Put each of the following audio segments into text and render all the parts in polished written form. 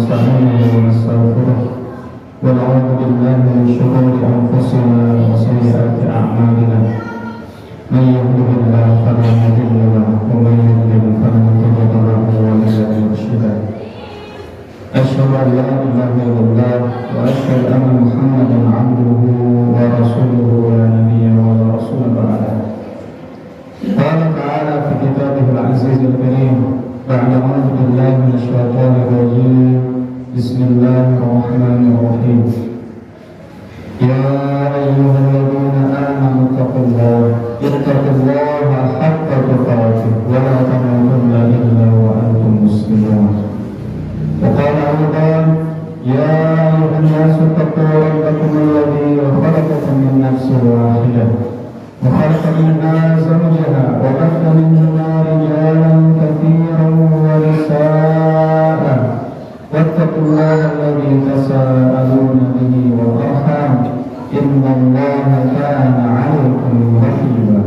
ونستعينه ونستغفره ونعوذ بالله من شرور أنفسنا وسيئات أعمالنا من يهده الله فلا مضل له ومن يضلل فلا تجد له وليا مرشدا أشهد أن لا إله إلا الله وأشهد أن محمدا عبده ورسوله لا نبي ولا رسول بعده. قال تعالى في كتابه العزيز الكريم بعد أعوذ بالله من الشيطان الرجيم بسم الله الرحمن الرحيم يا أيها الذين آمنوا اتقوا الله حق تقاته ولا تموتن إلا وأنتم مسلمون. وقال أيضا يا أيها الناس اتقوا ربكم الذي خلقكم من نفس واحدة وخلق منها زوجها وبث منهما رجالا كثيرا ونساء واتقوا الله الذي تساءلون به والأرحام إن الله كان عليكم رقيبا.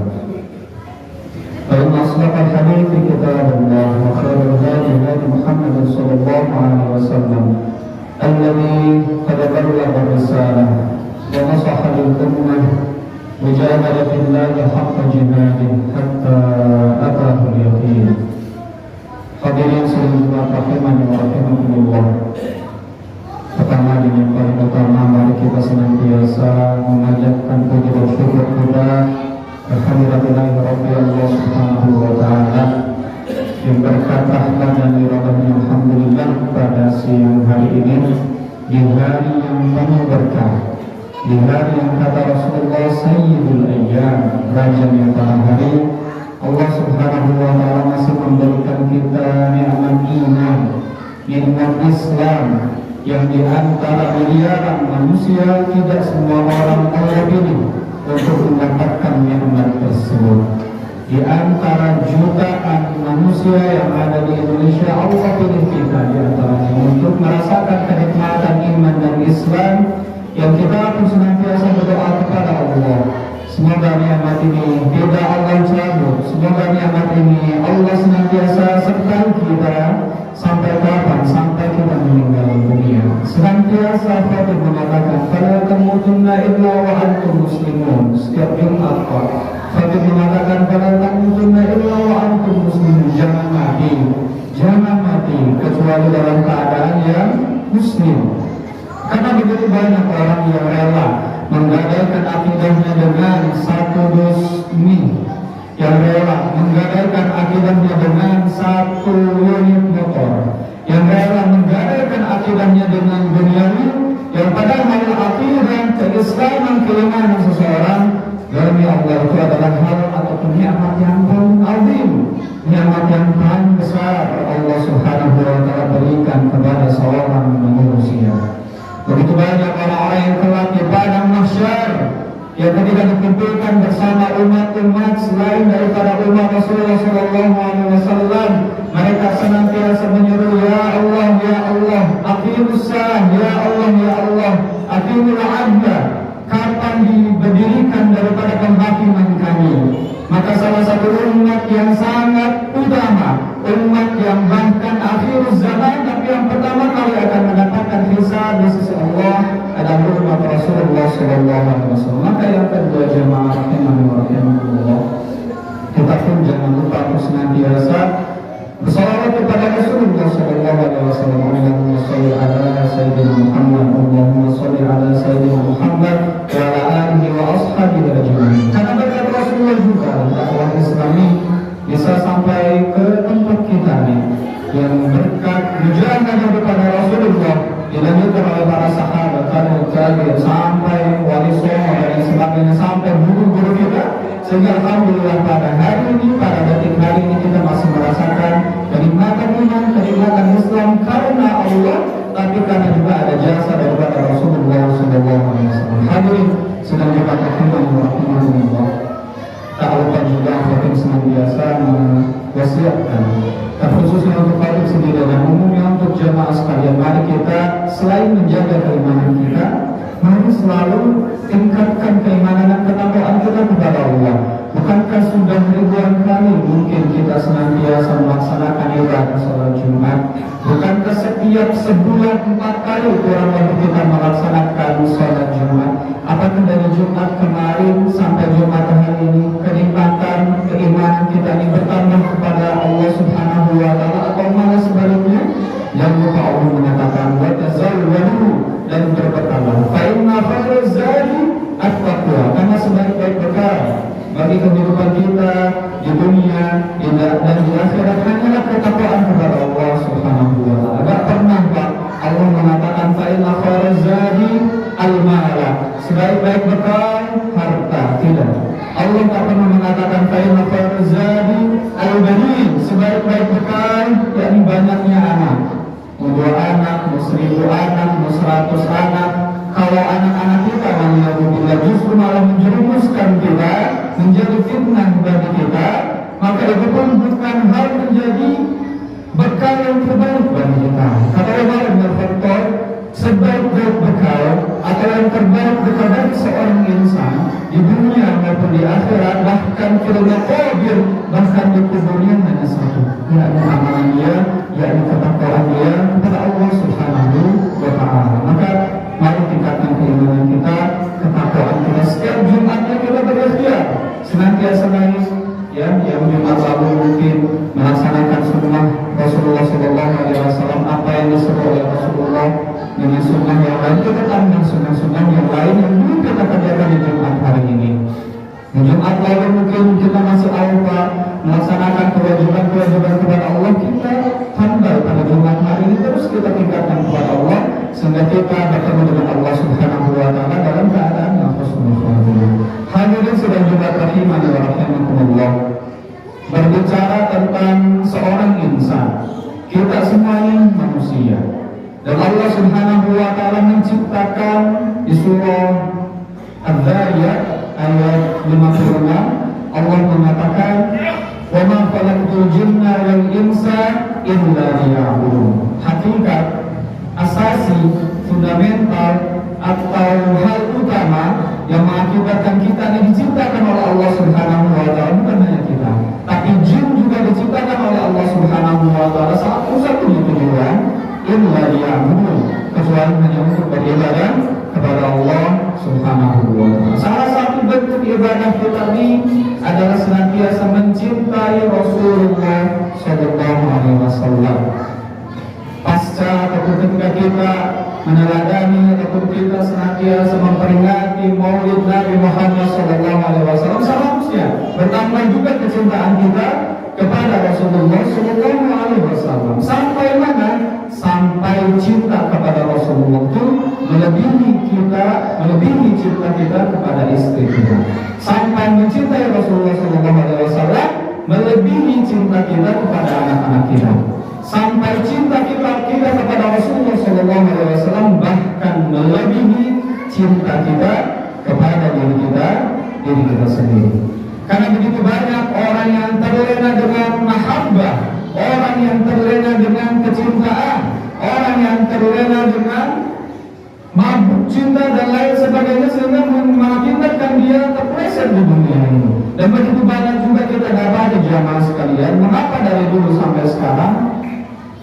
فإن أصدق الحديث كتاب الله وخير الهدي هدي محمد صلى الله عليه وسلم الذي قد بلغ الرسالة ونصح للأمة وجاهد في الله حق جهاده حتى أتاه اليقين. Hadirin selanjutnya rahimani wa rahimakumullah. Pertama dan yang paling utama, mari kita senantiasa memanjatkan puji dan syukur kepada Alhamdulillahi Rabbil Allah Subhanahu wa Ta'ala yang berkat rahmat dan ridhonya alhamdulillah pada siang hari ini di hari yang penuh berkah, di hari yang kata Rasulullah Sayyidul Ayyam, raja yang pada hari Allah Subhanahu wa Ta'ala masih memberikan kita nikmat iman, nikmat Islam, yang di antara miliaran manusia tidak semua orang Allah pilih untuk mendapatkan nikmat tersebut. Di antara jutaan manusia yang ada di Indonesia, Allah pilih kita di antaranya untuk merasakan kenikmatan iman dan Islam, yang kita pun senantiasa berdoa kepada Allah. Semoga nikmat ini tidak Allah cabut. Semoga nikmat ini Allah senantiasa sertai kita sampai kapan? Sampai kita meninggal dunia. Senantiasa Fatih mengatakan, "Fala tamutunna illa wa antum muslimun." Setiap Jumat Fatih mengatakan, "Fala tamutunna illa wa antum muslimun." Jangan mati kecuali dalam keadaan yang muslim. Karena begitu banyak orang yang rela menggadaikan akidahnya dengan satu dus mie, yang rela menggadaikan akidahnya dengan satu unit motor, yang rela menggadaikan akidahnya dengan duniawi, yang padahal akidah keislaman keimanan seseorang demi Allah itu adalah hal ataupun nikmat yang paling azim, nikmat yang paling besar Allah Subhanahu wa Ta'ala berikan kepada seorang manusia. Begitu banyak orang-orang yang kelak di padang mahsyar, yang ketika dikumpulkan bersama umat-umat selain daripada umat Rasulullah Sallallahu Alaihi Wasallam, mereka senantiasa menyeru, Ya Allah, aqimus salah, Ya Allah, aqimul adla. Kapan diberdirikan daripada penghakiman kami? Maka salah satu umat yang sangat utama, umat yang bahkan akhir zaman, tapi yang pertama kali akan mendapatkan hisab di sisi Allah adalah umat Rasulullah Sallallahu Alaihi Wasallam. Maka yang kedua, jemaah rahimani wa rahimakumullah, kita pun jangan lupa untuk senantiasa bersalawat kepada Rasulullah Sallallahu Alaihi Wasallam. Allahumma sholli ala sayyidina Muhammad, Allahumma sholli ala sayyidina Muhammad wa ala alihi wa ashabihi ajma'in. Karena berkat Rasulullah juga dakwah Islami bisa sampai ke tempat kita nih, yang berkat mujahadah daripada Rasulullah dilanjutkan oleh para sahabat, tabi'in, sampai wali songo dan sebagainya, sampai guru-guru kita, sehingga alhamdulillah pada hari ini, pada detik hari ini kita masih merasakan kenikmatan iman, kenikmatan Islam karena Allah, tapi karena juga ada jasa daripada Rasulullah SAW. Hadirin sedang kita rahimahullah. Tak lupa juga Fatih senantiasa mewasiatkan, khususnya untuk Fatih sendiri dan umumnya untuk jemaah sekalian, mari kita selain menjaga keimanan kita, mari selalu tingkatkan keimanan dan ketakwaan kita kepada Allah. Bukankah sudah ribuan kali mungkin kita senantiasa melaksanakan ibadah sholat Jumat? Bukankah setiap setiap sebulan 4 kali kurang lebih kita melaksanakan sholat Jumat. Apakah dari Jumat kemarin sampai Jumat hari ini kenikmatan keimanan kita ini bertambah kepada Allah Subhanahu wa taala atau malah sebaliknya? Yang lupa Allah mengatakan wa tazawwadu dan berbekalah. Fa inna khairaz zadi at-taqwa. Karena sebaik-baik bekal bagi kehidupan kita di dunia dan di akhirat hanyalah ketakwaan kepada Allah Subhanahu wa taala. Enggak pernah Pak Allah mengatakan fa inna khairaz zadi al-mala. Sebaik-baik bekal harta, tidak. Allah tak pernah mengatakan fa inna khairaz zadi al-banin. Sebaik-baik bekal yakni banyaknya anak. Mau 2 anak, mau 1000 anak, mau 100 anak. Kalau anak-anak kita waliyadzubillah justru malah menjerumuskan kita menjadi fitnah bagi kita, maka itu pun bukan hal menjadi bekal yang terbaik bagi kita. Kata Umar bin Khattab, sebaik-baik bekal atau yang terbaik bekal bagi seorang insan di dunia maupun di akhirat, bahkan fil maqabir, bahkan di kuburnya hanya satu, yakni amalan dia, yakni ketakwaan dia kepada Allah Subhanahu wa taala. Maka mari tingkatkan keimanan kita, ketakwaan kita. Setiap Jumatnya kita berikhtiar senantiasa baik, ya, yang Jumat lalu mungkin melaksanakan sunnah Rasulullah SAW, apa yang disuruh oleh Rasulullah dengan sunnah yang lain, kita tambah sunnah-sunnah yang lain yang belum kita kerjakan di Jumat hari ini. Di Jumat lalu mungkin kita masih lupa melaksanakan kewajiban-kewajiban kepada Allah, kita tambah pada Jumat hari ini, terus kita tingkatkan kepada Allah sehingga kita bertemu dengan Allah Subhanahu wa taala dalam keadaan yang husnul khatimah. Hadirin sedang Jumat rahimani wa rahimakumullah. Berbicara tentang seorang insan, kita semuanya manusia. Dan Allah Subhanahu wa taala menciptakan di surah Al-Dhariyat ayat 56, Allah mengatakan, "Wa ma khalaqtul jinna wal insa illa liya'budun." Hakikat, asasi, fundamental atau hal utama yang mengakibatkan kita ini diciptakan oleh Allah Subhanahu wa taala, bukan hanya kita, tapi jin juga diciptakan oleh Allah Subhanahu wa taala satu-satunya tujuan illa liya'budun, kecuali hanya untuk beribadah kepada Allah Subhanahu wa taala. Salah satu bentuk ibadah kita ini adalah senantiasa mencintai Rasulullah sallallahu alaihi wasallam. Pasca ataupun ketika kita meneladani ataupun kita senantiasa memperingati Maulid Nabi Muhammad sallallahu alaihi wasallam, seharusnya bertambah juga kecintaan kita kepada Rasulullah sallallahu alaihi wasallam. Sampai mana? Sampai cinta kepada Rasulullah itu melebihi cinta kita kepada istri kita. Sampai mencintai Rasulullah sallallahu alaihi wasallam melebihi cinta kita kepada anak-anak kita. Sampai cinta kita kepada Rasulullah sallallahu alaihi wasallam bahkan melebihi cinta kita kepada diri kita sendiri. Karena begitu banyak orang yang terlena dengan mahabbah, orang yang terlena dengan kecintaan, orang yang terlena dengan mabuk cinta dan lain sebagainya, sehingga mengakibatkan dia terpleset di dunia ini. Dan begitu banyak juga kita dapat di jamaah sekalian, mengapa dari dulu sampai sekarang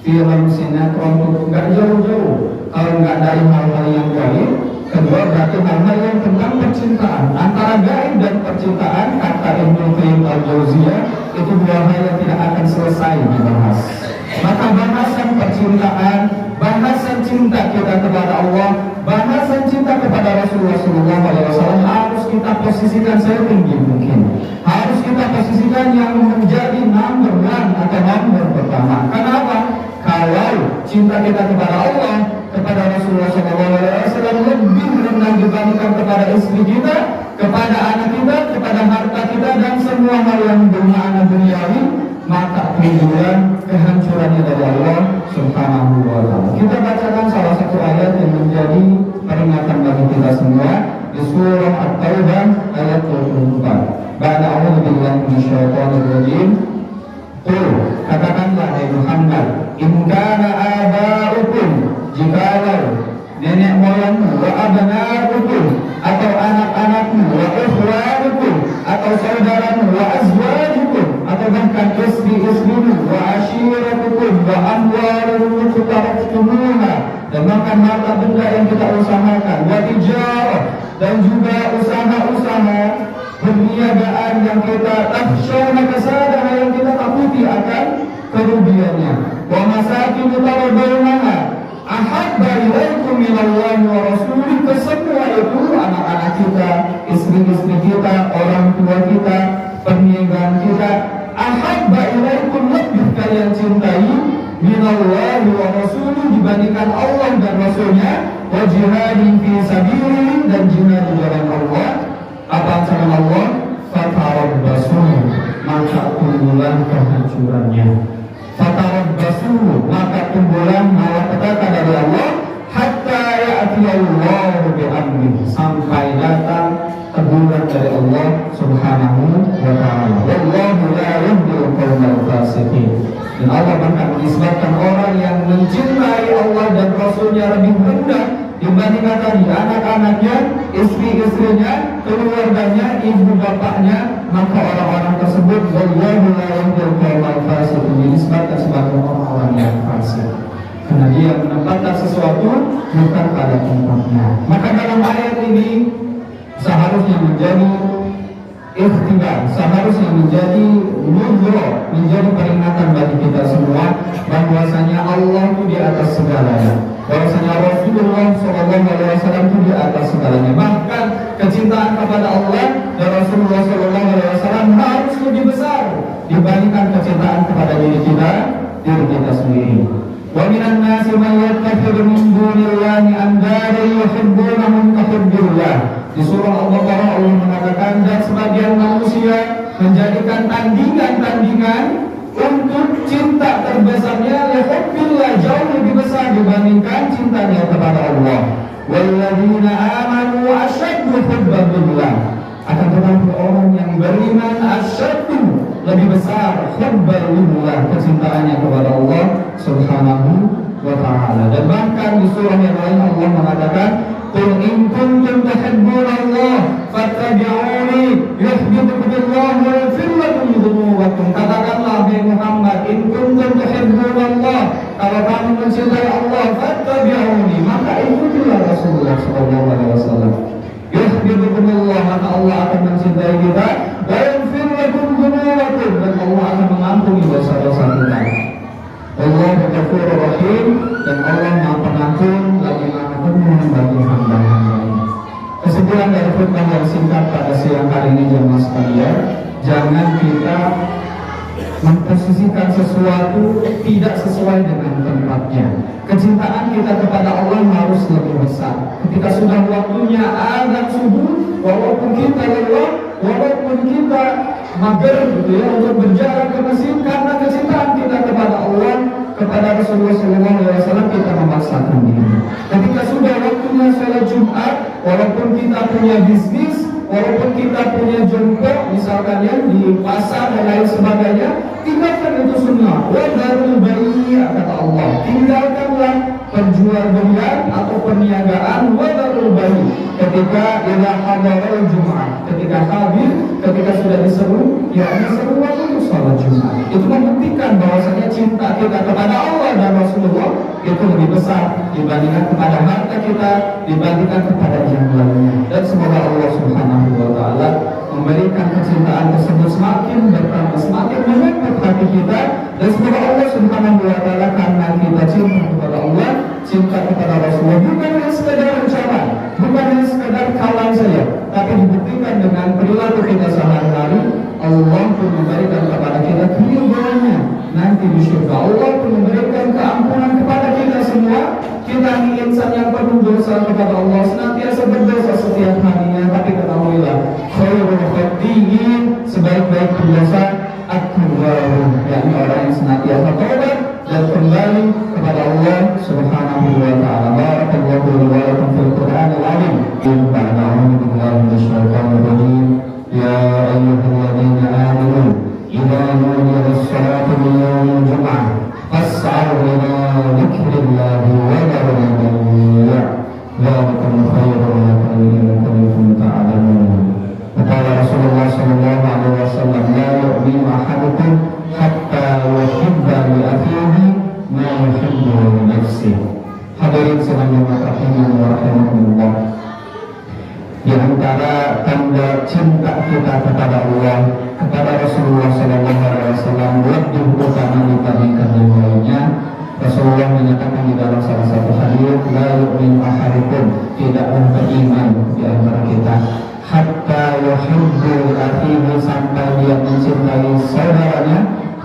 film sinetron itu nggak jauh-jauh, kalau nggak dari hal-hal yang gaib, kedua berarti hal-hal yang tentang percintaan. Antara gaib dan percintaan, kata Ibnu Qayyim al-Jauziyah, itu dua hal yang tidak akan selesai dibahas. Maka bahasan percintaan, bahasan cinta kita kepada Allah, bahasan cinta kepada Rasulullah SAW harus kita posisikan setinggi mungkin. Harus kita posisikan yang menjadi number one atau nomor pertama. Kenapa? Kalau cinta kita kepada Allah, kepada Rasulullah SAW lebih rendah dibandingkan kepada istri kita, kepada anak kita, kepada harta kita, dan semua hal yang bermakna duniawi, maka kehancuran dari Allah Subhanahu wa taala. Kita bacakan salah satu ayat yang menjadi peringatan bagi kita semua di surah At-Taubah ayat 24. Ba'da a'udzu billahi minasyaitonir rajim. Qul, katakanlah hai Muhammad, in kana aba'ukum, jikalau nenek moyangmu, wa abna'ukum, atau anak-anakmu, wa ikhwanukum, atau saudaramu, wa azwajukum, atau bahkan istri-istrimu, wa ashiratukum, wa amwalun taraktumuha, dan makan harta benda yang kita usahakan, wa tijarah, dan juga usaha-usaha perniagaan yang kita takhshawna kasadaha, yang kita takuti akan kerugiannya, wa masakin taradawnaha ahabba ilaikum minallahi wa rasulih, kesemua itu anak-anak kita, istri-istri kita, orang tua kita, perniagaan kita, ahabba ilaikum, lebih kalian cintai minallahi wa rasulih, dibandingkan Allah dan Rasulnya, wa jihadin fi sabilihi, dan jihad di jalan Allah. Apa ancaman Allah? Fatarabbasu, maka tunggulah kehancurannya. Fatarabbasu, maka tunggulah malapetaka dari Allah, hatta ya'tiyallahu bi'amrih, sampai datang teguran dari Allah Subhanahu wa ta'ala. Wallahu la yuhibbul qaumal fasiqin. Dan Allah bahkan mengisbatkan orang yang mencintai Allah dan Rasulnya lebih rendah dibandingkan tadi anak-anaknya, istri-istrinya, keluarganya, ibu bapaknya, maka orang-orang tersebut wallahu la yuhibbul qaumal fasiqin, dinisbatkan sebagai orang-orang yang fasik, karena dia menempatkan sesuatu bukan pada tempatnya. Maka dalam ayat ini seharusnya menjadi ikhtibar, seharusnya menjadi nuzur, menjadi peringatan bagi kita semua bahwasanya Allah itu di atas segalanya, bahwasanya Rasulullah SAW itu di atas segalanya. Bahkan kecintaan kepada Allah dan Rasulullah SAW harus lebih besar dibandingkan kecintaan kepada diri kita sendiri. Wa minan nasi man yattakhidhu min dunillahi andadan yuhibbunahum ka hubbillah. Di surah Al-Baqarah Allah mengatakan, dan sebagian manusia menjadikan tandingan-tandingan untuk cinta terbesarnya lihubbillah, jauh lebih besar dibandingkan cintanya kepada Allah. Walladzina amanu asyaddu hubban billah. Akan tetapi orang yang beriman asyaddu, lebih besar, hubban billah, kecintaannya kepada Allah Subhanahu wa ta'ala. Dan bahkan di surah yang lain Allah mengatakan, qul in kuntum tuhibbunallah fattabi'uni yuhibbukumullah wa yaghfir lakum dzunubakum. Katakanlah wahai Muhammad, in kuntum tuhibbunallah, kalau kamu mencintai Allah, fattabi'uni, maka ikutilah Rasulullah sallallahu alaihi wasallam. Yuhibbukumullah, maka Allah akan mencintai kita, wa yaghfir lakum dzunubakum, dan Allah akan mengampuni dosa-dosa kita. Allah Ghafurur Rahim, dan Allah Maha Pengampun lagi Maha Penyayang bagi hamba-hambanya. Kesimpulan dari khutbah yang singkat pada siang hari ini jemaah sekalian, jangan kita memposisikan sesuatu tidak sesuai dengan tempatnya. Kecintaan kita kepada Allah harus lebih besar. Ketika sudah waktunya azan subuh, walaupun kita lelah, walaupun kita mager gitu ya, untuk berjalan ke masjid, karena kecintaan kita kepada Allah, kepada Rasulullah SAW, kita memaksakan diri. Ketika sudah waktunya sholat Jumat, walaupun kita punya bisnis, walaupun kita punya jongkok misalkan ya di pasar dan lain sebagainya, tinggalkan itu sunnah. Wa darul bai', kata Allah, tinggalkanlah perjualbelian atau perniagaan. Wa darul bai', ketika ila hadarul Jumat, ketika hadir, ketika sudah diseru, ya diseru untuk sholat Jumat. Itu membuktikan bahwasanya cinta kita kepada Allah dan Rasulullah itu lebih besar dibandingkan kepada harta kita, dibandingkan kepada yang lainnya. Dan semoga Allah Subhanahu wa ta'ala memberikan kecintaan tersebut semakin bertambah, semakin mengangkat hati kita. Dan semoga Allah Subhanahu wa ta'ala, karena kita cinta kepada Allah, cinta kepada Rasulullah, bukan hanya sekedar ucapan, bukan hanya sekedar kalam saja, tapi dibuktikan dengan perilaku kita sehari-hari. Allah pun memberikan kepada kita keridhaannya nanti di surga. Allah pun memberikan keampunan kepada kita semua. Kita ini insan yang penuh dosa kepada Allah, senantiasa berdosa setiap harinya, tapi ketahuilah khairul khathiin, sebaik-baik pendosa at-tawwabun, yakni orang yang senantiasa taubat dan kembali kepada Allah Subhanahu wa ta'ala. Barakallahu wa lakum fil Qur'anil azim. A'udzu billahi minasyaitonir rajim. Ya ayyuhalladzina amanu idza nudiya lis-salati min yawmil jum'ah fas'au ila dzikrillahi wa dharul bai'a dzalikum khairun lakum in kuntum ta'lamun. Kata Rasulullah sallallahu alaihi wasallam, la yu'minu ahadukum hatta yuhibba li akhihi ma yuhibbu li cinta kita kepada Allah, kepada Rasulullah SAW lebih utama dibandingkan yang lainnya. Rasulullah menyatakan di dalam salah satu hadis, la yu'minu ahadukum, tidaklah beriman di antara kita hatta yuhibbu li akhihi, sampai dia mencintai saudaranya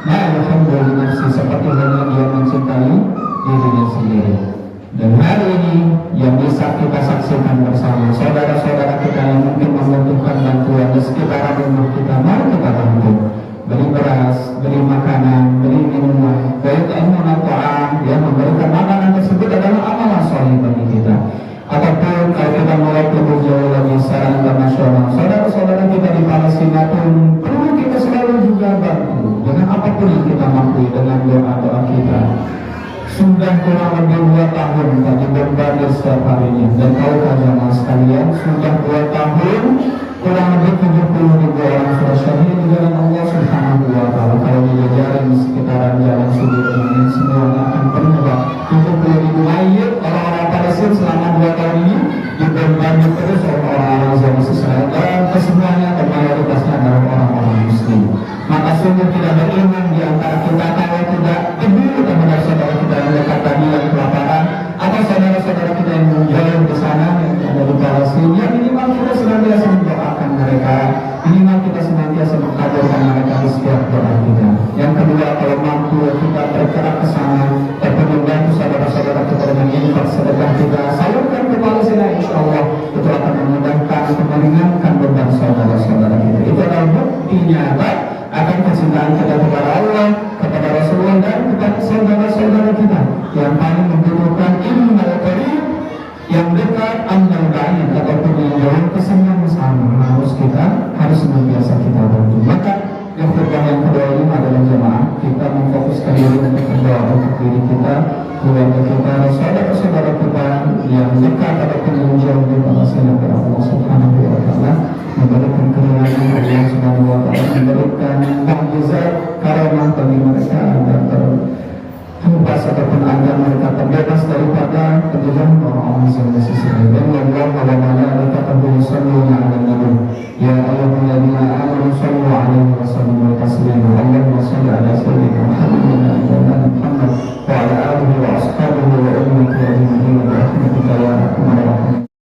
ma yuhibbu li nafsi, seperti halnya dia mencintai dirinya sendiri. Dan hari ini yang bisa kita saksikan bersama saudara-saudara kita yang mungkin membutuhkan bantuan di sekitar rumah kita, mari kita bantu, beri beras, beri makanan, beri minuman, baik ilmu ta'am, ya, memberikan makanan tersebut adalah amalan soleh bagi kita. Ataupun kalau kita mulai lebih jauh lagi secara internasional, saudara-saudara kita di Palestina pun perlu kita selalu juga bantu dengan apapun yang kita mampu, dengan doa-doa kita. Sudah kurang lebih 2 tahun tadi bombardir setiap harinya, dan tahukah jamaah sekalian, sudah 2 tahun kurang lebih 70.000 orang sudah syahid di jalan Allah Subhanahu wa Ta'ala. Kalau dijajarin di sekitaran jalan Sudirman ini semuanya akan penuh. 70.000 mayit orang-orang Palestina selama 2 tahun ini dibombardir terus oleh orang-orang Zionis Israel, dan kesemuanya atau mayoritasnya adalah orang-orang Muslim. Maka sungguh tidak beriman di antara kita kalau tidak peduli terhadap saudara kita yang dekat tadi yang kelaparan, atau saudara-saudara kita yang jauh di sana yang ada di Palestina. Ya, minimal kita senantiasa mendoakan mereka, minimal kita senantiasa mengkabarkan mereka di setiap doa kita. Yang kedua, kalau mampu kita bergerak ke sana dan membantu saudara-saudara kita dengan infak sedekah kita, salurkan ke Palestina, insya Allah itu akan memudahkan untuk meringankan beban saudara-saudara kita. Itu adalah bukti nyata akan kecintaan kita kepada Allah, kepada Rasulullah, dan kepada saudara-saudara kita yang paling membutuhkan innal qarib, yang dekat, annal ba'id, ataupun yang jauh, kesenangan sama harus senantiasa kita bantu. Maka yang khutbah yang kedua ini adalah jemaah kita memfokuskan diri untuk berdoa untuk diri kita, keluarga kita, saudara-saudara kita yang dekat ataupun yang jauh di Palestina. Allah Subhanahu wa Ta'ala memberikan keringanan, Allah Subhanahu wa Ta'ala memberikan mukjizat karamah bagi mereka agar terbebas ataupun agar mereka terbebas daripada penjajahan orang-orang Zionis Israel. Dan Allah wa malaikatahu yusholluna 'alan nabi ya ayyuhalladzina